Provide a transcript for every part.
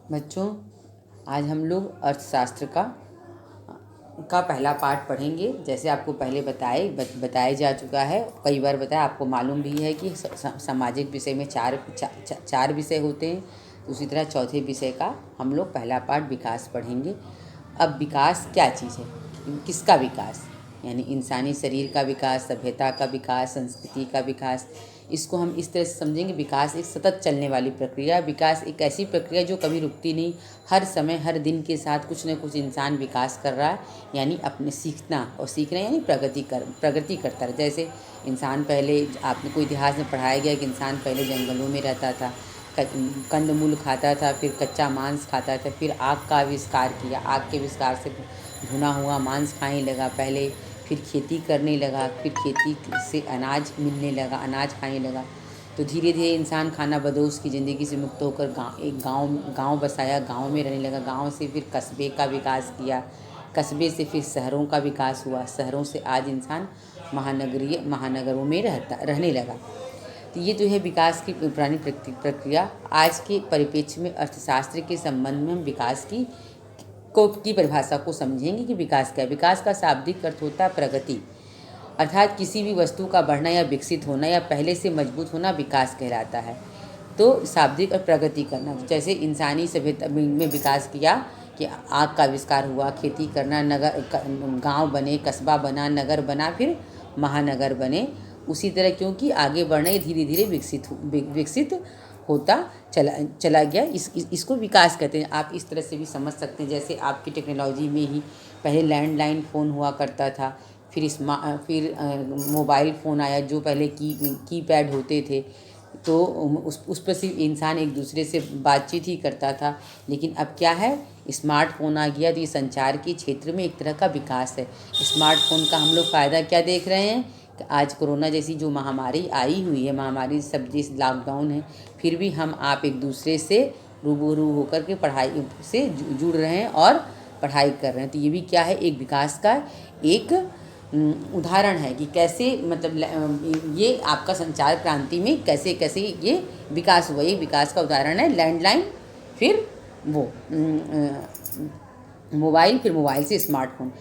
बच्चों, आज हम लोग अर्थशास्त्र का पहला पार्ट पढ़ेंगे। जैसे आपको पहले बताया जा चुका है, कई बार बताया, आपको मालूम भी है कि सामाजिक विषय में चार विषय होते हैं। उसी तरह चौथे विषय का हम लोग पहला पार्ट विकास पढ़ेंगे। अब विकास क्या चीज़ है, किसका विकास, यानी इंसानी शरीर का विकास, सभ्यता का विकास, संस्कृति का विकास। इसको हम इस तरह से समझेंगे, विकास एक सतत चलने वाली प्रक्रिया। विकास एक ऐसी प्रक्रिया जो कभी रुकती नहीं, हर समय हर दिन के साथ कुछ न कुछ इंसान विकास कर रहा है, यानी अपने सीखना यानी प्रगति करता है। जैसे इंसान पहले, आपने कोई इतिहास में पढ़ाया गया कि इंसान पहले जंगलों में रहता था, कंदमूल खाता था, फिर कच्चा मांस खाता था, फिर आग का आविष्कार किया, आग के आविष्कार से भुना हुआ मांस खाने लगा पहले, फिर खेती करने लगा, फिर खेती से अनाज मिलने लगा, अनाज खाने लगा। तो धीरे धीरे इंसान खाना बदोश की ज़िंदगी से मुक्त होकर एक गांव बसाया, गांव में रहने लगा। गांव से फिर कस्बे का विकास किया, कस्बे से फिर शहरों का विकास हुआ, शहरों से आज इंसान महानगरों में रहने लगा। तो ये जो है विकास की पुरानी प्रक्रिया। आज के परिप्रेक्ष्य में अर्थशास्त्र के संबंध में हम विकास की परिभाषा को समझेंगे कि विकास क्या है। विकास का शाब्दिक अर्थ होता है प्रगति, अर्थात किसी भी वस्तु का बढ़ना या विकसित होना या पहले से मजबूत होना विकास कहलाता है। तो शाब्दिक और प्रगति करना, जैसे इंसानी सभ्यता में विकास किया कि आग का आविष्कार हुआ, खेती करना, गांव बने, कस्बा बना, नगर बना, फिर महानगर बने। उसी तरह क्योंकि आगे बढ़ना धीरे धीरे विकसित होता चला गया, इसको विकास कहते हैं। आप इस तरह से भी समझ सकते हैं, जैसे आपकी टेक्नोलॉजी में ही पहले लैंडलाइन फ़ोन हुआ करता था, फिर मोबाइल फ़ोन आया जो पहले कीपैड होते थे। तो उस पर सिर्फ इंसान एक दूसरे से बातचीत ही करता था। लेकिन अब क्या है, स्मार्टफोन आ गया, तो ये संचार के क्षेत्र में एक तरह का विकास है। स्मार्टफोन का हम लोग फ़ायदा क्या देख रहे हैं कि आज कोरोना जैसी जो महामारी आई हुई है, महामारी सब देश लॉकडाउन है, फिर भी आप एक दूसरे से रूबरू होकर के पढ़ाई से जुड़ रहे हैं और पढ़ाई कर रहे हैं। तो ये भी क्या है, एक विकास का एक उदाहरण है कि कैसे, मतलब ये आपका संचार क्रांति में कैसे कैसे ये विकास हुआ। ये विकास का उदाहरण है लैंडलाइन, फिर वो मोबाइल, फिर मोबाइल से स्मार्टफोन।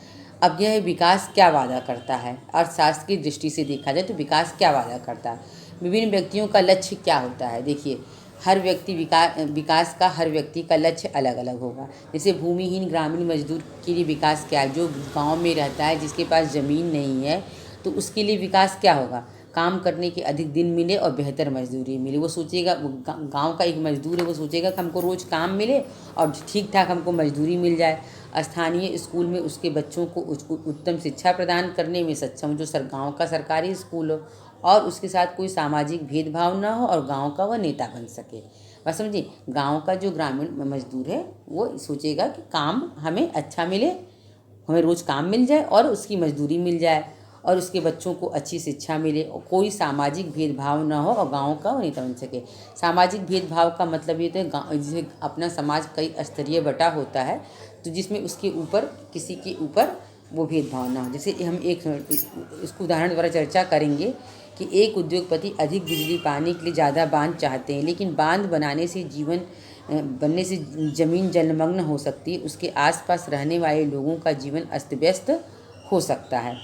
अब यह विकास क्या वादा करता है, अर्थशास्त्र की दृष्टि से देखा जाए तो विकास क्या वादा करता है। विभिन्न व्यक्तियों का लक्ष्य क्या होता है। देखिए, हर व्यक्ति विकास का हर व्यक्ति का लक्ष्य अलग अलग होगा। जैसे भूमिहीन ग्रामीण मजदूर के लिए विकास क्या है, जो गांव में रहता है, जिसके पास ज़मीन नहीं है, तो उसके लिए विकास क्या होगा, काम करने के अधिक दिन मिले और बेहतर मजदूरी मिले। वो सोचेगा, गांव का एक मजदूर है, वो सोचेगा कि हमको रोज़ काम मिले और ठीक ठाक हमको मजदूरी मिल जाए। स्थानीय स्कूल में उसके बच्चों को उत्तम शिक्षा प्रदान करने में सक्षम, जो गाँव का सरकारी स्कूल हो, और उसके साथ कोई सामाजिक भेदभाव ना हो और गांव का वह नेता बन सके। बस समझिए, गांव का जो ग्रामीण मजदूर है वो सोचेगा कि काम हमें अच्छा मिले, हमें रोज़ काम मिल जाए और उसकी मजदूरी मिल जाए और उसके बच्चों को अच्छी शिक्षा मिले और कोई सामाजिक भेदभाव ना हो और गांव का वो नेता बन सके। सामाजिक भेदभाव का मतलब ये है, गाँव जैसे अपना समाज कई स्तरीय बटा होता है, तो जिसमें उसके ऊपर किसी के ऊपर वो भेदभाव ना हो। जैसे हम इसको उदाहरण द्वारा चर्चा करेंगे कि एक उद्योगपति अधिक बिजली पाने के लिए ज़्यादा बांध चाहते हैं, लेकिन बांध बनाने से ज़मीन जलमग्न हो सकती है, उसके आसपास रहने वाले लोगों का जीवन अस्त व्यस्त हो सकता है।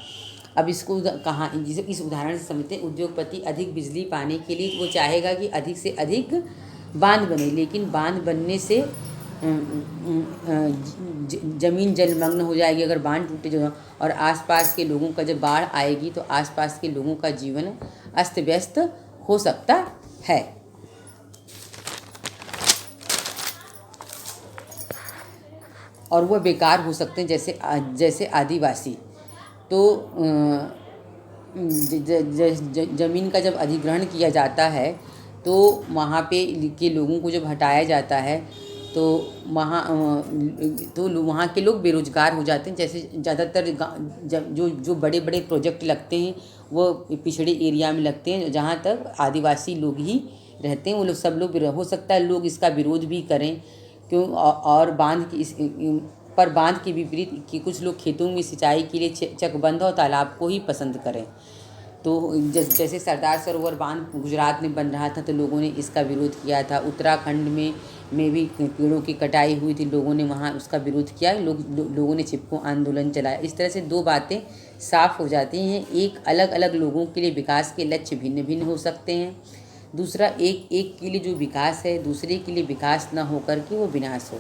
अब इसको कहाँ, इस उदाहरण से समझते हैं। उद्योगपति अधिक बिजली पाने के लिए वो चाहेगा कि अधिक से अधिक बांध बने, लेकिन बांध बनने से ज़मीन जलमग्न हो जाएगी अगर बांध टूटे जो, और आसपास के लोगों का जब बाढ़ आएगी तो आसपास के लोगों का जीवन अस्त व्यस्त हो सकता है। और वह बेकार हो सकते हैं, जैसे आदिवासी। तो ज़मीन का जब अधिग्रहण किया जाता है तो वहाँ पे के लोगों को जब हटाया जाता है तो वहाँ के लोग बेरोजगार हो जाते हैं। जैसे ज़्यादातर जो बड़े बड़े प्रोजेक्ट लगते हैं वो पिछड़े एरिया में लगते हैं, जहाँ तक आदिवासी लोग ही रहते हैं। वो लोग सब लोग, हो सकता है लोग इसका विरोध भी करें, क्यों, और बांध के विपरीत कि कुछ लोग खेतों में सिंचाई के लिए चकबंध और तालाब को ही पसंद करें। तो जैसे सरदार सरोवर बांध गुजरात में बन रहा था तो लोगों ने इसका विरोध किया था। उत्तराखंड में भी पेड़ों की कटाई हुई थी, लोगों ने वहाँ उसका विरोध किया, लोगों ने चिपको आंदोलन चलाया। इस तरह से दो बातें साफ हो जाती हैं। एक, अलग अलग लोगों के लिए विकास के लक्ष्य भिन्न भिन्न हो सकते हैं। दूसरा, एक के लिए जो विकास है दूसरे के लिए विकास ना हो करके वो विनाश हो।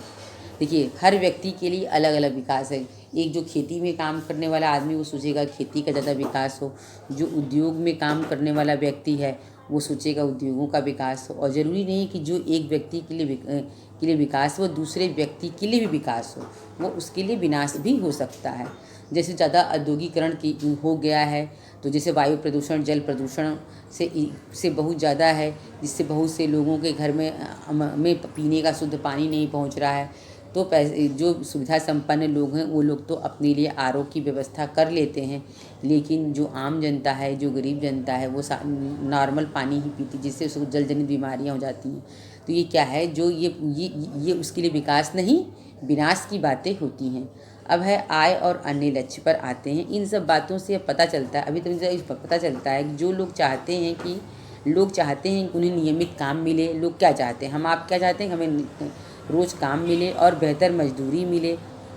देखिए, हर व्यक्ति के लिए अलग अलग विकास है। एक जो खेती में काम करने वाला आदमी वो सोचेगा खेती का ज़्यादा विकास हो, जो उद्योग में काम करने वाला व्यक्ति है वो सोचेगा उद्योगों का विकास हो। और ज़रूरी नहीं कि जो एक व्यक्ति के लिए विकास हो वो दूसरे व्यक्ति के लिए भी विकास हो, वो उसके लिए विनाश भी हो सकता है। जैसे ज़्यादा औद्योगिकरण की हो गया है तो जैसे वायु प्रदूषण, जल प्रदूषण से बहुत ज़्यादा है, जिससे बहुत से लोगों के घर में पीने का शुद्ध पानी नहीं पहुंच रहा है। तो जो सुविधा संपन्न लोग हैं वो लोग तो अपने लिए आरओ की व्यवस्था कर लेते हैं, लेकिन जो आम जनता है, जो गरीब जनता है, वो नॉर्मल पानी ही पीती, जिससे उसको जल जनित बीमारियाँ हो जाती हैं। तो ये क्या है, जो ये उसके लिए विकास नहीं, विनाश की बातें होती हैं। अब है आय और अन्य लक्ष्य पर आते हैं। इन सब बातों से पता चलता है, अभी तो मुझे पता चलता है कि जो लोग चाहते हैं कि उन्हें नियमित काम मिले। लोग क्या चाहते हैं, आप क्या चाहते हैं, हमें रोज़ काम मिले और बेहतर मजदूरी मिले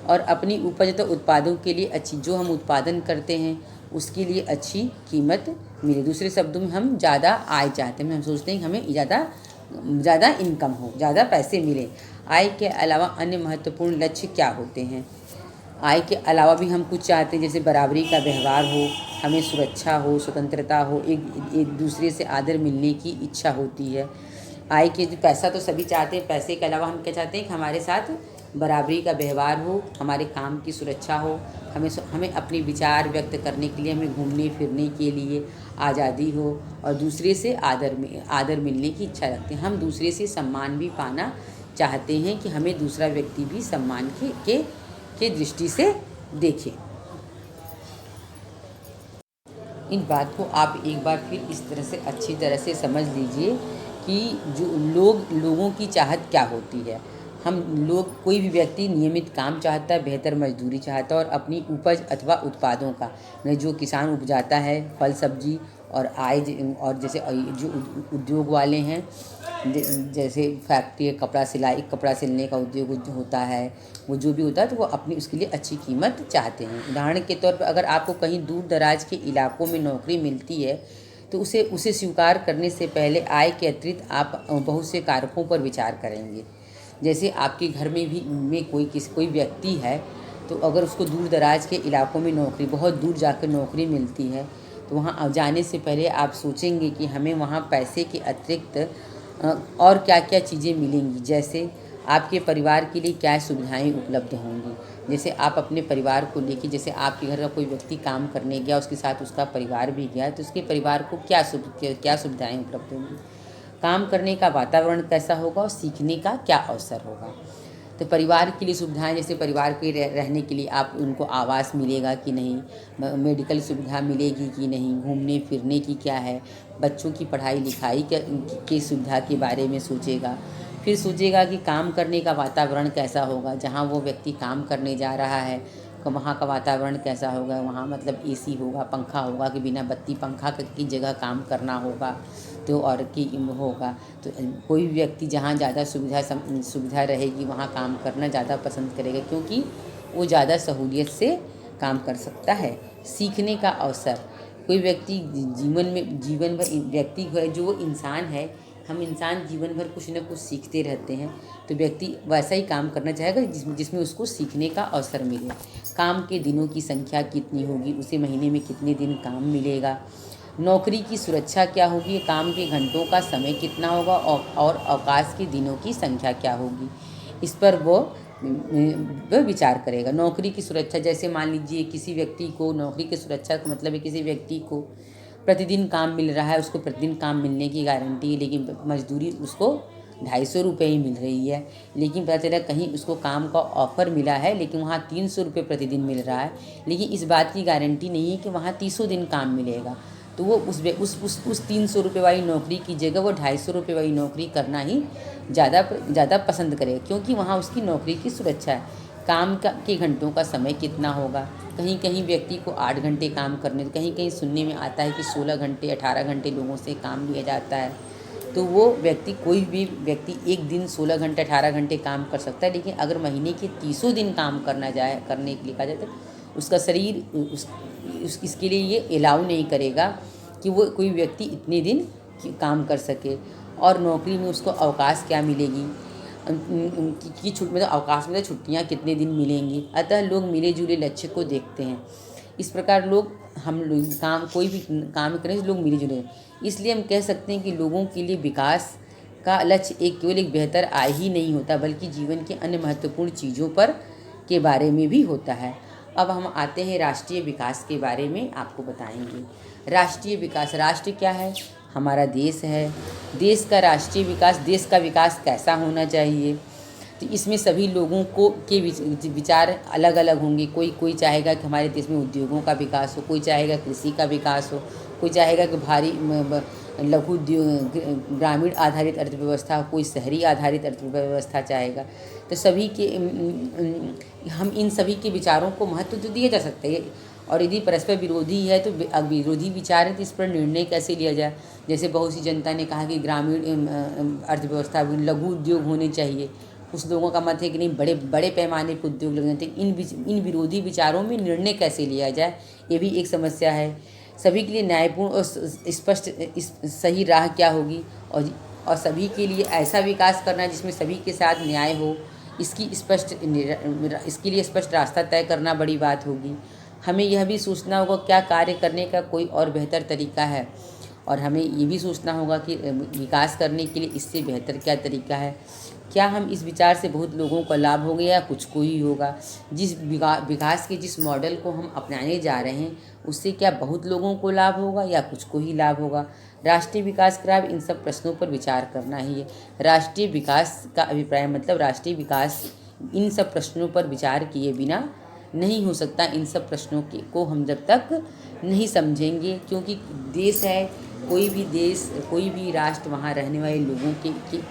और अपनी उपज तो उत्पादों के लिए अच्छी, जो हम उत्पादन करते हैं उसके लिए अच्छी कीमत मिले। दूसरे शब्दों में हम ज़्यादा आय चाहते हैं, हम सोचते हैं कि हमें ज़्यादा इनकम हो, ज़्यादा पैसे मिले। आय के अलावा अन्य महत्वपूर्ण लक्ष्य क्या होते हैं? आय के अलावा भी हम कुछ चाहते हैं, जैसे बराबरी का व्यवहार हो, हमें सुरक्षा हो, स्वतंत्रता हो, एक दूसरे से आदर मिलने की इच्छा होती है। आय के पैसा तो सभी चाहते हैं, पैसे के अलावा हम क्या चाहते हैं कि हमारे साथ बराबरी का व्यवहार हो, हमारे काम की सुरक्षा हो, हमें अपने विचार व्यक्त करने के लिए, हमें घूमने फिरने के लिए आज़ादी हो और दूसरे से आदर मिलने की इच्छा रखते हैं। हम दूसरे से सम्मान भी पाना चाहते हैं कि हमें दूसरा व्यक्ति भी सम्मान के दृष्टि से देखें। इन बात को आप एक बार फिर इस तरह से अच्छी तरह से समझ लीजिए कि जो लोगों की चाहत क्या होती है। कोई भी व्यक्ति नियमित काम चाहता है, बेहतर मजदूरी चाहता है और अपनी उपज अथवा उत्पादों का, जो किसान उपजाता है फल सब्जी और और जैसे जो उद्योग वाले हैं, जैसे फैक्ट्री, कपड़ा सिलने का उद्योग होता है, वो जो भी होता है तो वो अपनी उसके लिए अच्छी कीमत चाहते हैं। उदाहरण के तौर पर अगर आपको कहीं दूर दराज के इलाकों में नौकरी मिलती है तो उसे स्वीकार करने से पहले आय के अतिरिक्त आप बहुत से कारकों पर विचार करेंगे। जैसे आपके घर में कोई व्यक्ति है तो अगर उसको दूर दराज के इलाकों में नौकरी, बहुत दूर जाकर नौकरी मिलती है तो वहाँ जाने से पहले आप सोचेंगे कि हमें वहाँ पैसे के अतिरिक्त और क्या क्या चीज़ें मिलेंगी। जैसे आपके परिवार के लिए क्या सुविधाएं उपलब्ध होंगी। जैसे आप अपने परिवार को लेके, जैसे आपके घर का कोई व्यक्ति काम करने गया, उसके साथ उसका परिवार भी गया, तो उसके परिवार को क्या सुविधाएं उपलब्ध होंगी, काम करने का वातावरण कैसा होगा और सीखने का क्या अवसर होगा। तो परिवार के लिए सुविधाएं, जैसे परिवार के रहने के लिए आप उनको आवास मिलेगा कि नहीं, मेडिकल सुविधा मिलेगी कि नहीं, घूमने फिरने की क्या है, बच्चों की पढ़ाई लिखाई की सुविधा के बारे में सोचेगा। फिर सोचेगा कि काम करने का वातावरण कैसा होगा, जहाँ वो व्यक्ति काम करने जा रहा है वहाँ का वातावरण कैसा होगा, वहाँ मतलब एसी होगा, पंखा होगा कि बिना बत्ती पंखा की जगह काम करना होगा तो और की होगा। तो कोई भी व्यक्ति जहाँ ज़्यादा सुविधा रहेगी वहाँ काम करना ज़्यादा पसंद करेगा, क्योंकि वो ज़्यादा सहूलियत से काम कर सकता है। सीखने का अवसर, कोई व्यक्ति जीवन भर व्यक्ति है, जो वो इंसान है, हम इंसान जीवन भर कुछ न कुछ सीखते रहते हैं, तो व्यक्ति वैसा ही काम करना चाहेगा जिसमें उसको सीखने का अवसर मिले। काम के दिनों की संख्या कितनी होगी, उसे महीने में कितने दिन काम मिलेगा। नौकरी की सुरक्षा क्या होगी, काम के घंटों का समय कितना होगा और अवकाश के दिनों की संख्या क्या होगी, इस पर वो विचार करेगा। नौकरी की सुरक्षा, जैसे मान लीजिए किसी व्यक्ति को नौकरी की सुरक्षा का मतलब है किसी व्यक्ति को प्रतिदिन काम मिल रहा है, उसको प्रतिदिन काम मिलने की गारंटी है, लेकिन मजदूरी उसको 250 रुपये ही मिल रही है। लेकिन पता चला कहीं उसको काम का ऑफ़र मिला है, लेकिन वहाँ 300 रुपये प्रतिदिन मिल रहा है, लेकिन इस बात की गारंटी नहीं है कि वहाँ 300 दिन काम मिलेगा। तो वो उस 300 रुपये वाली नौकरी की जगह वो 250 रुपये वाली नौकरी करना ही ज़्यादा पसंद करेगा, क्योंकि वहाँ उसकी नौकरी की सुरक्षा है। काम का के घंटों का समय कितना होगा। कहीं कहीं व्यक्ति को 8 घंटे काम करने, कहीं कहीं सुनने में आता है कि 16 घंटे 18 घंटे लोगों से काम लिया जाता है। तो वो व्यक्ति, कोई भी व्यक्ति एक दिन 16 घंटे 18 घंटे काम कर सकता है, लेकिन अगर महीने के 30 दिन काम करने के लिए कहा जाए तो उसका शरीर इसके लिए ये अलाउ नहीं करेगा कि वो कोई व्यक्ति इतने दिन काम कर सके। और नौकरी में उसको अवकाश क्या मिलेगी कि मतलब अवकाश में तो छुट्टियाँ कितने दिन मिलेंगी। अतः लोग मिले जुले लक्ष्य को देखते हैं। इस प्रकार हम लोग कोई भी काम करें तो लोग मिले जुले। इसलिए हम कह सकते हैं कि लोगों के लिए विकास का लक्ष्य केवल एक बेहतर आय ही नहीं होता, बल्कि जीवन के अन्य महत्वपूर्ण चीज़ों पर के बारे में भी होता है। अब हम आते हैं राष्ट्रीय विकास के बारे में आपको बताएंगे। राष्ट्रीय विकास, राष्ट्र क्या है? हमारा देश है। देश का राष्ट्रीय विकास, देश का विकास कैसा होना चाहिए? तो इसमें सभी लोगों को के विचार अलग अलग होंगे। कोई चाहेगा कि हमारे देश में उद्योगों का विकास हो, कोई चाहेगा कृषि का विकास हो, कोई चाहेगा कि भारी लघु उद्योग ग्रामीण आधारित अर्थव्यवस्था हो, कोई शहरी आधारित अर्थव्यवस्था चाहेगा। तो सभी के हम इन सभी के विचारों को महत्व तो दिया जा सकता है, और यदि परस्पर विरोधी है तो विरोधी विचार है तो इस पर निर्णय कैसे लिया जाए। जैसे बहुत सी जनता ने कहा कि ग्रामीण अर्थव्यवस्था लघु उद्योग होने चाहिए। कुछ लोगों का मत है कि नहीं, बड़े बड़े पैमाने पर उद्योग लगने चाहिए। इन विरोधी विचारों में निर्णय कैसे लिया जाए, ये भी एक समस्या है। सभी के लिए न्यायपूर्ण और स्पष्ट सही राह क्या होगी, और सभी के लिए ऐसा विकास करना जिसमें सभी के साथ न्याय हो, इसके लिए स्पष्ट रास्ता तय करना बड़ी बात होगी। हमें यह भी सोचना होगा क्या कार्य करने का कोई और बेहतर तरीका है, और हमें ये भी सोचना होगा कि विकास करने के लिए इससे बेहतर क्या तरीका है। क्या हम इस विचार से बहुत लोगों को लाभ होगा या कुछ को ही होगा। जिस विकास के जिस मॉडल को हम अपनाने जा रहे हैं उससे क्या बहुत लोगों को लाभ होगा या कुछ को ही लाभ होगा। राष्ट्रीय विकास का इन सब प्रश्नों पर विचार करना ही है। राष्ट्रीय विकास का अभिप्राय मतलब राष्ट्रीय विकास इन सब प्रश्नों पर विचार किए बिना नहीं हो सकता। इन सब प्रश्नों को हम जब तक नहीं समझेंगे, क्योंकि देश है, कोई भी देश, कोई भी राष्ट्र वहाँ रहने वाले लोगों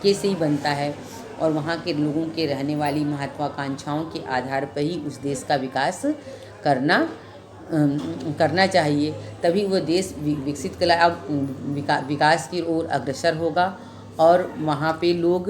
के से ही बनता है, और वहाँ के लोगों के रहने वाली महत्वाकांक्षाओं के आधार पर ही उस देश का विकास करना चाहिए। तभी वो देश विकसित विकास की ओर अग्रसर होगा, और वहाँ पे लोग